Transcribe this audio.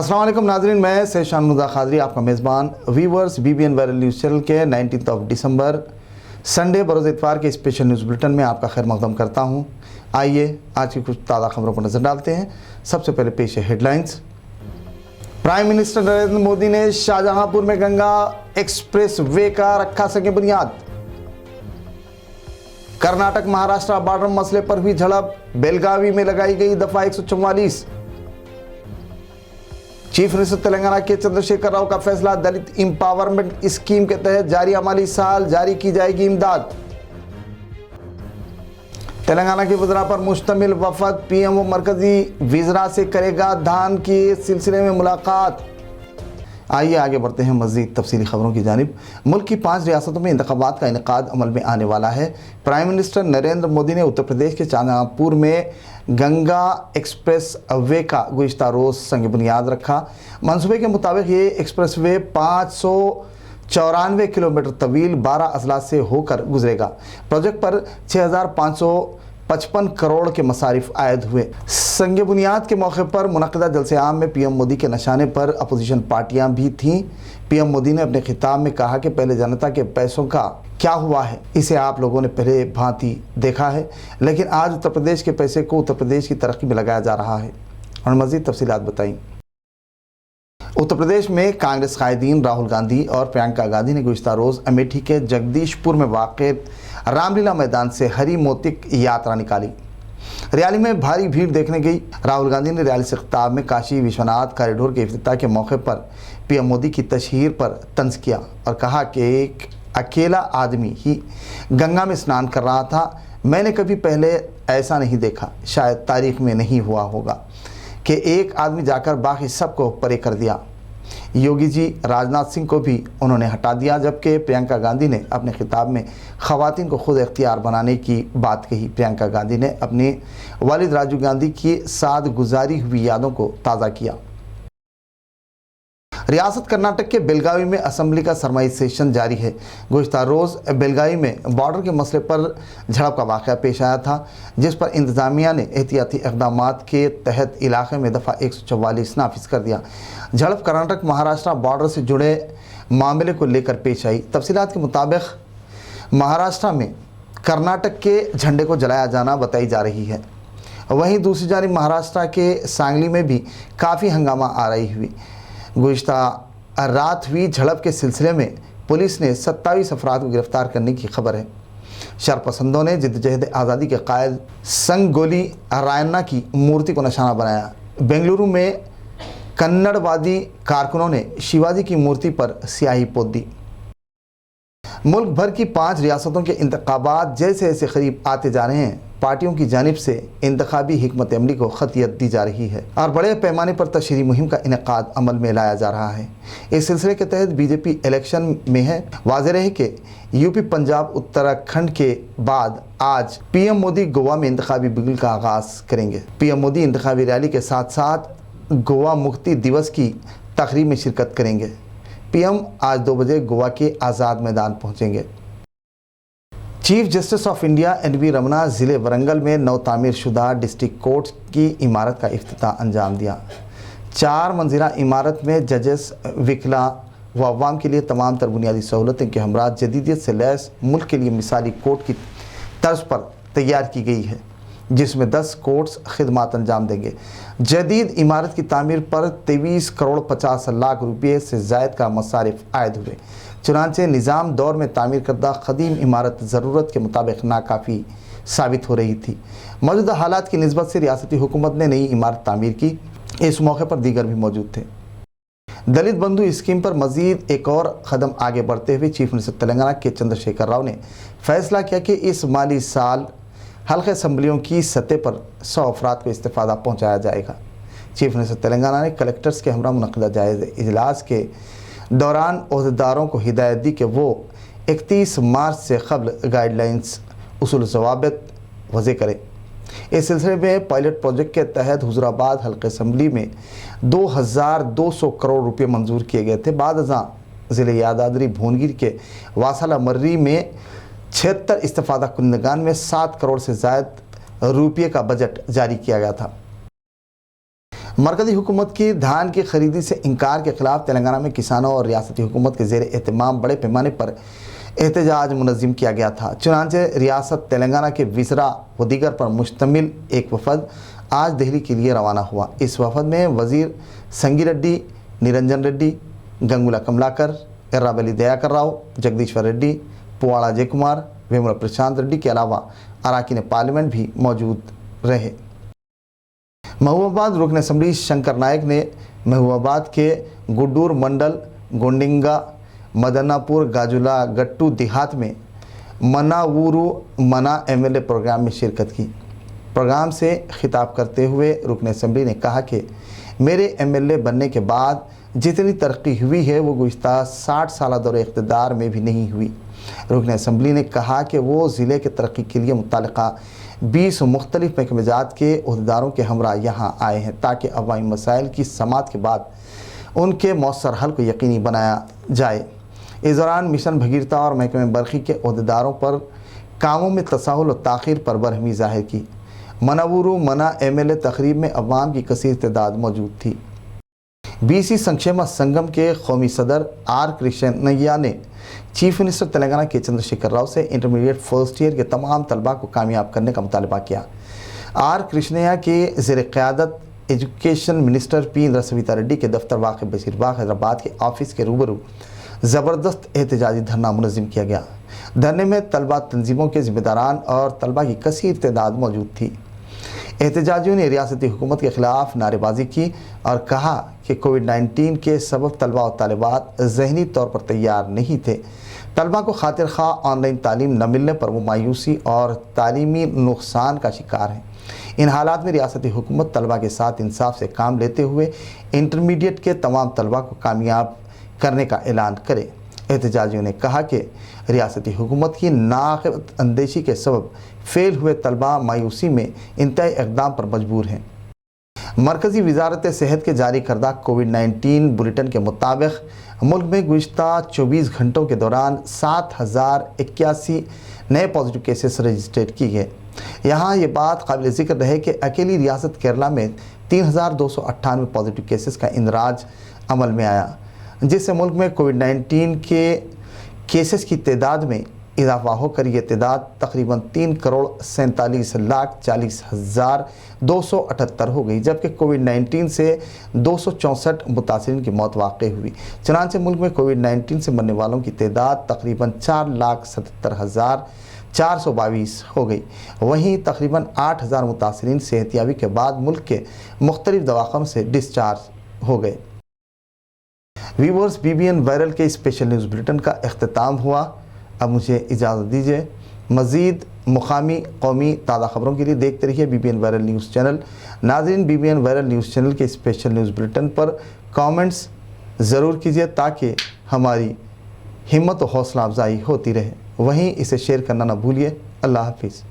अस्सलाम वालेकुम नाज़रीन, मैं सैयद शानमुज़ा क़ादरी आपका मेज़बान viewers BBN viral news channel के 19 दिसंबर संडे बरोज़ इतवार के स्पेशल न्यूज़ बुलेटिन में आपका खैर मक़दम करता हूँ। आइए आज की कुछ ताज़ा खबरों पर नज़र डालते हैं। सबसे पहले पेश है headlines. Prime minister Narendra Modi ने शाहजहांपुर में गंगा एक्सप्रेस वे का रखा सके बुनियाद। कर्नाटक महाराष्ट्र बॉर्डर मसले पर हुई झड़प, बेलगावी में लगाई गई दफा 144। चीफ मिनिस्टर तेलंगाना के चंद्रशेखर राव का फैसला, दलित इंपावरमेंट स्कीम के तहत जारी माली साल जारी की जाएगी इमदाद। तेलंगाना के वज़रा पर मुश्तमिल वफद पीएमओ मरकजी वज़रा से करेगा धान के सिलसिले में मुलाकात। आइए आगे बढ़ते हैं मज़ीद तफसीली खबरों की जानिब। मुल्क की 5 रियासतों में इंतखाबात का इनेकाद अमल में आने वाला है। प्राइम मिनिस्टर नरेंद्र मोदी ने उत्तर प्रदेश के शाहजहांपुर में गंगा एक्सप्रेस वे का गुज़िश्ता रोज़ संग बुनियाद रखा। मंसूबे के मुताबिक ये एक्सप्रेस वे 594 किलोमीटर तवील 12 अजला से होकर गुजरेगा। प्रोजेक्ट पर 6,555 करोड़ के मसारिफ आयद हुए। संग बुनियाद के मौके पर मुनक़दा जलसे आम में पीएम मोदी के निशाने पर अपोजिशन पार्टियां भी थीं। पीएम मोदी ने अपने खिताब में कहा कि पहले जनता के पैसों का क्या हुआ है इसे आप लोगों ने पहले भांति देखा है, लेकिन आज उत्तर प्रदेश के पैसे को उत्तर प्रदेश की तरक्की में लगाया जा रहा है। और मज़ीद तफसीलात बताई। उत्तर प्रदेश में कांग्रेस कायदीन राहुल गांधी और प्रियंका गांधी ने गुज़िश्ता रोज़ अमेठी के जगदीशपुर में वाक़ रामलीला मैदान से हरी मोतिक यात्रा निकाली। रैली में भारी भीड़ देखने गई। राहुल गांधी ने रैली से खिताब में काशी विश्वनाथ कॉरिडोर के इफ्तिताह के मौके पर पीएम मोदी की तशहीर पर तंज किया और कहा कि एक अकेला आदमी ही गंगा में स्नान कर रहा था। मैंने कभी पहले ऐसा नहीं देखा, शायद तारीख में नहीं हुआ होगा कि एक आदमी जाकर बाकी सबको परे कर दिया। योगी जी राजनाथ सिंह को भी उन्होंने हटा दिया, जबकि प्रियंका गांधी ने अपने खिताब में ख़वातीन को खुद इख्तियार बनाने की बात कही। प्रियंका गांधी ने अपने वालिद राजीव गांधी की साथ गुजारी हुई यादों को ताज़ा किया। रियासत कर्नाटक के बेलगावी में असम्बली का सरमाई सेशन जारी है। गुज़िश्ता रोज़ बेलगावी में बॉर्डर के मसले पर झड़प का वाक़या पेश आया था, जिस पर इंतज़ामिया ने एहतियाती इक़दामात के तहत इलाके में दफ़ा 144 नाफिज कर दिया। झड़प कर्नाटक महाराष्ट्र बॉर्डर से जुड़े मामले को लेकर पेश आई। तफसीलात के मुताबिक महाराष्ट्र में कर्नाटक के झंडे को जलाया जाना बताई जा रही है। वहीं दूसरी जानिब महाराष्ट्र के सांगली में भी काफ़ी हंगामा आ रही हुई। गुज़िश्ता रात हुई झड़प के सिलसिले में पुलिस ने 27 अफराद को गिरफ्तार करने की खबर है। शरपसंदों ने जिद्दोजहद आज़ादी के कायल संगोली रायन्ना की मूर्ति को निशाना बनाया। बेंगलुरु में कन्नड़वादी कारकुनों ने शिवाजी की मूर्ति पर स्याही पोत दी। मुल्क भर की 5 रियासतों के इंतखाबात जैसे जैसे करीब आते जा रहे हैं, पार्टियों की जानिब से इंतखाबी हिकमत अमली को खतियत दी जा रही है और बड़े पैमाने पर तशरीह मुहिम का इनेकाद अमल में लाया जा रहा है। इस सिलसिले के तहत बीजेपी इलेक्शन में है। वाज़ेह रहे कि यूपी, पंजाब, उत्तराखंड के बाद आज पीएम मोदी गोवा में इंतखाबी बिगुल का आगाज़ करेंगे। पीएम मोदी इंतखाबी रैली के साथ साथ गोवा मुक्ति दिवस की तकरीब में शिरकत करेंगे। पीएम आज 2 बजे गोवा के आज़ाद मैदान पहुँचेंगे। Chief justice of India NV Ramana ज़िले वरंगल में नव तामीर शुदा डिस्ट्रिक्ट कोर्ट की इमारत का इफ्तिताह अंजाम दिया। 4 मंजिला इमारत में जजेस, विकला व अवाम के लिए तमाम तर बुनियादी सहूलतें के हमरा जदीदियत से लैस मुल्क के लिए मिसाली कोर्ट की तर्ज पर तैयार की गई है, जिसमें 10 कोर्ट्स खिदमात अंजाम देंगे। जदीद इमारत की तामीर पर 23 करोड़ 50 लाख रुपये से ज़ायद का मसारिफ आयद हुए। चुनांचे निज़ाम दौर में तामीर करदा क़दीम इमारत ज़रूरत के मुताबिक नाकाफ़ी साबित हो रही थी। मौजूदा हालात की निस्बत से रियासती हुकूमत ने नई इमारत तामीर की। इस मौके पर दीगर भी मौजूद थे। दलित बंधु स्कीम पर मज़ीद एक और कदम आगे बढ़ते हुए चीफ मिनिस्टर तेलंगाना के चंद्रशेखर राव ने फैसला किया कि इस माली साल हल्के असम्बलियों की सतह पर 100 अफराद को इस्तेफ़ादा पहुँचाया जाएगा। चीफ मिनिस्टर तेलंगाना ने कलेक्टर्स के हमरा मुनक़दा जायज़ इजलास के दौरान ओहदेदारों को हिदायत दी कि वो 31 मार्च से कबल गाइडलाइंस उसूल ज़वाबित वज़े करें। इस सिलसिले में पायलट प्रोजेक्ट के तहत हुज़ूराबाद हल्के असम्बली में 2200 करोड़ रुपये मंजूर किए गए थे। बाद ज़िले यादाद्री भुवनगिर के वासला मर्री में 76 इस्तेफ़ादा कुंदगान में 7 करोड़ से ज़ायद रुपये का बजट जारी किया गया था। मरकज़ी हुकूमत की धान की खरीदी से इनकार के ख़िलाफ़ तेलंगाना में किसानों और रियासती हुकूमत के ज़ेर एहतमाम बड़े पैमाने पर एहतजाज मुनज़्ज़म किया गया था। चुनांचे रियासत तेलंगाना के विज़रा व दीगर पर मुश्तमिल एक वफ़द आज दिल्ली के लिए रवाना हुआ। इस वफ़द में वज़ीर संगी रेड्डी, निरंजन रेड्डी, गंगुला कमलाकर, एर्राबेल्ली दयाकर राव, जगदीश्वर रेड्डी, पुवाड़ा अजय कुमार, वेमुला प्रशांत रेड्डी के अलावा अरकान पार्लियामेंट भी मौजूद रहे। महबूबाबाद रुकन असम्बली शंकर नायक ने महबूबाबाद के गुड्डूर मंडल, गोंडिंगा, मदनापुर, गाजुला गट्टू देहात में मनावूरू मना एमएलए प्रोग्राम में शिरकत की। प्रोग्राम से खिताब करते हुए रुकन असम्बली ने कहा कि मेरे एमएलए बनने के बाद जितनी तरक्की हुई है वो गुज़िश्ता 60 साल दौरे इक़्तिदार में भी नहीं हुई। रुकन असम्बली ने कहा कि वो ज़िले के तरक्की के लिए मुतल्लिक़ा 20 मुख्तलिफ महकमेजात के अहदेदारों के हमरा यहाँ आए हैं ताकि अवामी मसाइल की समाअत के बाद उनके मौसर हल को यकीनी बनाया जाए। इस दौरान मिशन भगीरथा और महकमे बरक़ी के अहदेदारों पर कामों में तसाहुल और ताख़ीर पर बरहमी ज़ाहिर की। मनावूरू मना एमएलए तकरीब में अवाम की कसीर तादाद मौजूद थी। बीसी संक्षेम संगम के कौमी सदर आर कृष्णैया ने चीफ मिनिस्टर तेलंगाना के चंद्रशेखर राव से इंटरमीडिएट फर्स्ट ईयर के तमाम तलबा को कामयाब करने का मुतालबा किया। आर कृष्णैया के ज़ेर क़यादत education minister P Indra Sabitha Reddy के दफ्तर वाक़ बशीरबाग हैदराबाद के ऑफिस के रूबरू ज़बरदस्त एहतजाजी धरना मुनज़्ज़म किया गया। धरने में तलबा तंजीमों के ज़िम्मेदारान और तलबा की कसीर तादाद मौजूद थी। एहतजाजियों ने रियासती हुकूमत के ख़िलाफ़ नारेबाजी की और कहा कि कोविड-19 के सबब तलबा और तालिबात ज़हनी तौर पर तैयार नहीं थे। तलबा को खातिर खा ऑनलाइन तालीम न मिलने पर वो मायूसी और तालीमी नुकसान का शिकार हैं। इन हालात में रियासती हुकूमत तलबा के साथ इंसाफ से काम लेते हुए इंटरमीडिएट के तमाम तलबा को कामयाब करने का ऐलान करे। एहतजाजियों ने कहा कि रियासती हुकूमत की नाक़िबत अंदेशी के सबब फेल हुए तलबा मायूसी में इंतहाई इक़दाम पर मजबूर हैं। मरकज़ी वज़ारत सेहत के जारी करदा कोविड-19 बुलेटिन के मुताबिक मुल्क में गुज़िश्ता 24 घंटों के दौरान 7081 नए पॉजिटिव केसेस रजिस्ट्रेट किए गए। यहाँ ये बात काबिल ज़िक्र है कि अकेली रियासत केरला में 3298 पॉजिटिव केसेस का इंदराज अमल में आया, जिससे मुल्क में कोविड-19 के केसेस की तादाद में इजाफा होकर ये तादाद तकरीबन 3,47,40,278 हो गई, जबकि कोविड-19 से 264 मुतासिरीन की मौत वाक़ हुई। चुनांचे मुल्क में कोविड-19 से मरने वालों की तादाद तकरीबन 4,77,422 हो गई। वहीं तकरीबन 8,000 मुतासिरीन सेहतियाबी के बाद मुल्क के मुख्तलिफ दवाखानों से डिस्चार्ज हो गए। व्यूअर्स, BBN वायरल के स्पेशल न्यूज़ बुलेटिन का इख्तिताम हुआ। अब मुझे इजाज़त दीजिए। मज़ीद मुक़ामी कौमी ताज़ा ख़बरों के लिए देखते रहिए BBN वायरल न्यूज़ चैनल। नाज़रीन, BBN वायरल न्यूज़ चैनल के स्पेशल न्यूज़ बुलेटिन पर कमेंट्स ज़रूर कीजिए ताकि हमारी हिम्मत और हौसला अफजाई होती रहे। वहीं इसे शेयर करना ना भूलिए। अल्लाह हाफ़िज़।